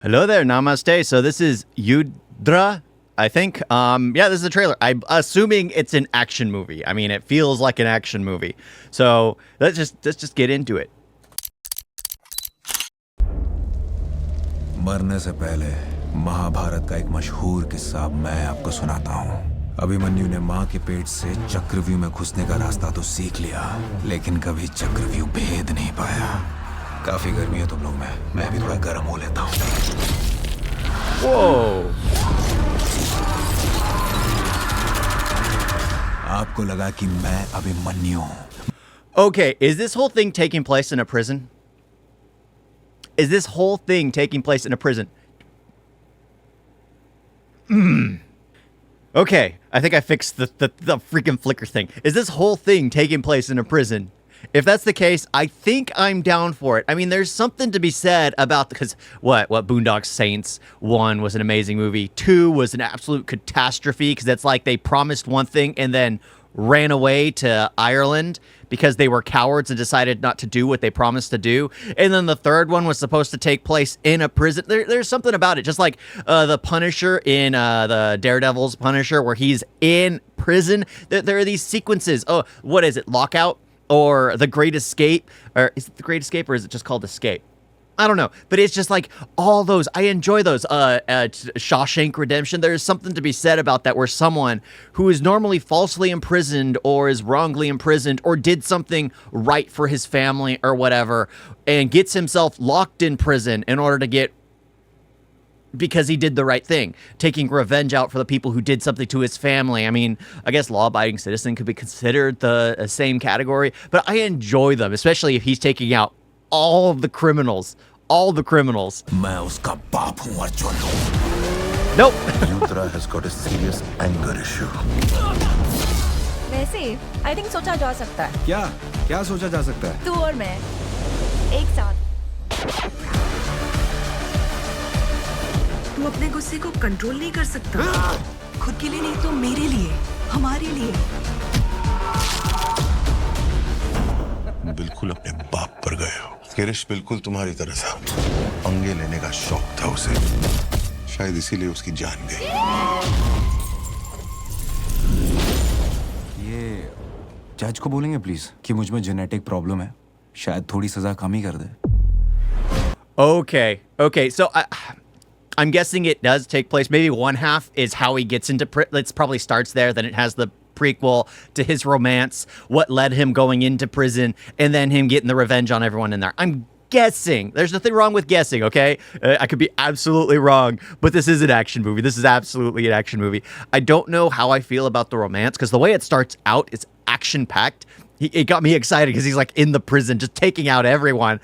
Hello there, namaste. So this is Yudhra, I think. Yeah, this is a trailer. I'm assuming it's an action movie. I mean, it feels like an action movie. So let's just get into it. मरने से पहले महाभारत का एक मशहूर किस्सा मैं आपको सुनाता हूँ। अभिमन्यु ने माँ के पेट से चक्रव्यूह में घुसने का रास्ता तो सीख लिया, लेकिन कभी चक्रव्यूह भेद नहीं पाया। काफी गर्मी है तुम लोग में, मैं भी थोड़ा गर्म हो लेता हूँ। Whoa. आपको लगा कि मैं अभिमन्यु हूँ। Okay, is this whole thing taking place in a prison? Is this whole thing taking place in a prison? Okay, I think I fixed the freaking flicker thing. Is this whole thing taking place in a prison? If that's the case, I think I'm down for it. I mean, there's something to be said about, because what Boondock Saints 1 was an amazing movie. 2 was an absolute catastrophe, because it's like they promised one thing and then ran away to Ireland because they were cowards and decided not to do what they promised to do. And then the third one was supposed to take place in a prison. There's something about it, just like the Punisher in the Daredevil's Punisher, where he's in prison. There are these sequences. Oh, what is it? Lockout? Or The Great Escape? Or is it The Great Escape, or is it just called Escape? I don't know, but it's just like all those. I enjoy those. Shawshank Redemption. There's something to be said about that, where someone who is normally falsely imprisoned or is wrongly imprisoned or did something right for his family or whatever, and gets himself locked in prison in order to get, because he did the right thing, taking revenge out for the people who did something to his family. I mean, I guess law-abiding citizen could be considered the same category, but I enjoy them, especially if he's taking out all of the criminals. All the criminals. मैं उसका बाप हूँ Arjun. Nope. Yudhra has got a serious anger issue. वैसे I think सोचा जा सकता है। क्या सोचा जा सकता है? तू और मैं एक साथ। तू अपने गुस्से को कंट्रोल नहीं कर सकता। खुद के लिए नहीं तो मेरे लिए, हमारे लिए। बिल्कुल अपने बाप पर गए हो। किरिश बिल्कुल तुम्हारी तरह था, पंगे लेने का शौक था उसे, शायद इसीलिए उसकी जान गई। ये जज को बोलेंगे प्लीज कि मुझ में जेनेटिक प्रॉब्लम है, शायद थोड़ी सजा कम ही कर दे। Okay, so I'm guessing it does take place. Maybe one half is how he gets into it probably starts there, then it has the prequel to his romance, what led him going into prison, and then him getting the revenge on everyone in there. I'm guessing. There's nothing wrong with guessing, okay? I could be absolutely wrong, but this is an action movie. This is absolutely an action movie. I don't know how I feel about the romance, because the way it starts out is action-packed. It got me excited because he's like in the prison just taking out everyone.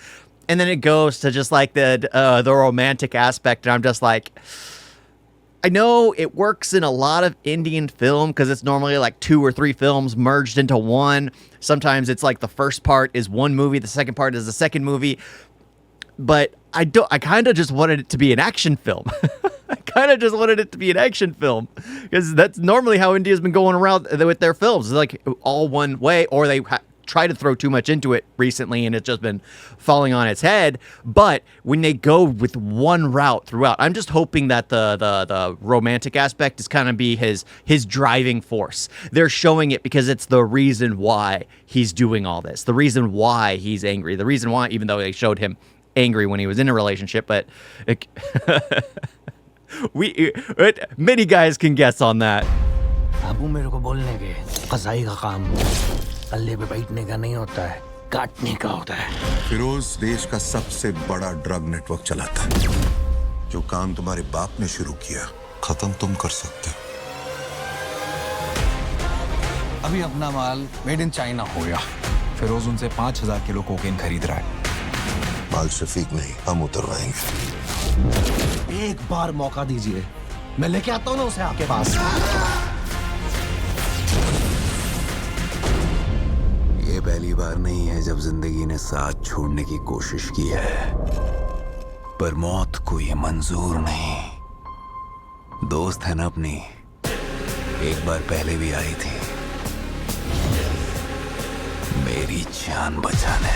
And then it goes to just like the romantic aspect, and I'm just like, I know it works in a lot of Indian film because it's normally like 2 or 3 films merged into one. Sometimes it's like the first part is one movie, the second part is the second movie. But I kind of just wanted it to be an action film. I kind of just wanted it to be an action film, because that's normally how India's been going around with their films. It's like all one way, or they try to throw too much into it recently and it's just been falling on its head. But when they go with one route throughout, I'm just hoping that the romantic aspect is kind of be his driving force. They're showing it because it's the reason why he's doing all this, the reason why he's angry, the reason why, even though they showed him angry when he was in a relationship, but many guys can guess on that. बाबू मेरे को बोलने के कसाई का काम तल्ले पे बैठने का नहीं होता है, काटने का होता है। फिरोज देश का सबसे बड़ा ड्रग नेटवर्क चलाता है। जो काम तुम्हारे बाप ने शुरू किया, खत्म तुम कर सकते हो। अभी अपना माल मेड इन चाइना हो गया। फिरोज उनसे 5000 किलो कोकेन खरीद रहा है। माल शफीक नहीं, हम उतरवाएंगे। एक बार मौका दीजिए, मैं लेके आता हूँ ना उसे आपके पास। ये पहली बार नहीं है जब जिंदगी ने साथ छोड़ने की कोशिश की है, पर मौत को ये मंजूर नहीं। दोस्त है ना अपनी, एक बार पहले भी आई थी मेरी जान बचाने।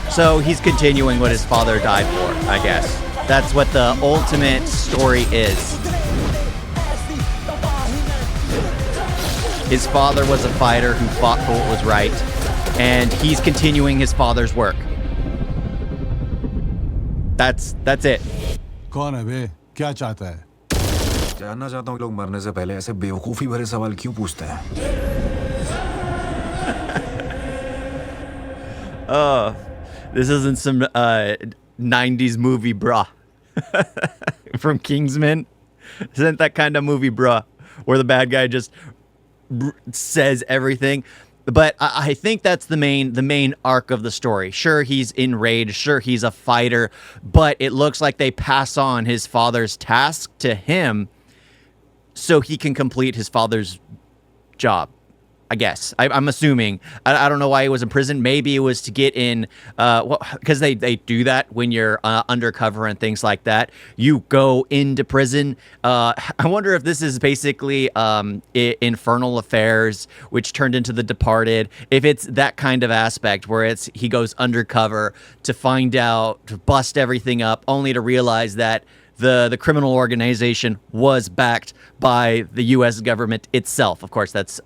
So he's continuing what his father died for, I guess. That's what the ultimate story is. His father was a fighter who fought for what was right, and he's continuing his father's work. That's it. कौन है बे? क्या चाहता है? जानना चाहता हूँ लोग मरने से पहले ऐसे बेवकूफी भरे सवाल क्यों पूछते हैं? Oh, this isn't some 90s movie, bruh. From Kingsman. Isn't that kind of movie, bruh? Where the bad guy just says everything. But I think that's the main arc of the story. Sure, he's enraged. Sure, he's a fighter. But it looks like they pass on his father's task to him so he can complete his father's job. I guess. I'm assuming. I don't know why he was in prison. Maybe it was to get in, because they do that when you're undercover and things like that. You go into prison. I wonder if this is basically Infernal Affairs, which turned into The Departed. If it's that kind of aspect where he goes undercover to find out, to bust everything up, only to realize that the criminal organization was backed by the U.S. government itself. Of course, that's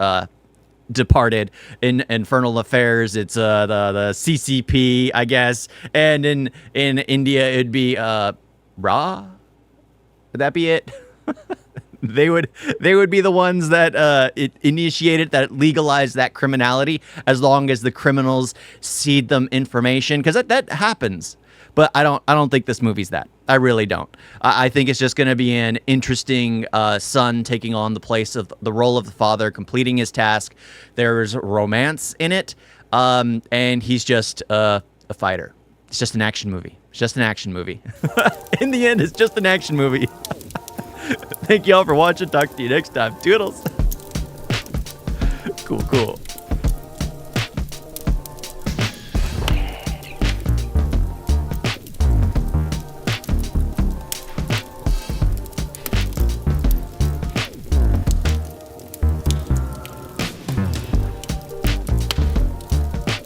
Departed. In Infernal Affairs, it's the CCP, I guess, and in India it'd be Ra. Would that be it? They would be the ones that it initiated, that legalized that criminality, as long as the criminals cede them information, because that happens. But I don't think this movie's that. I really don't. I think it's just going to be an interesting son taking on the place of the role of the father, completing his task. There's romance in it, and he's just a fighter. It's just an action movie. It's just an action movie. In the end, it's just an action movie. Thank you all for watching. Talk to you next time. Toodles. Cool.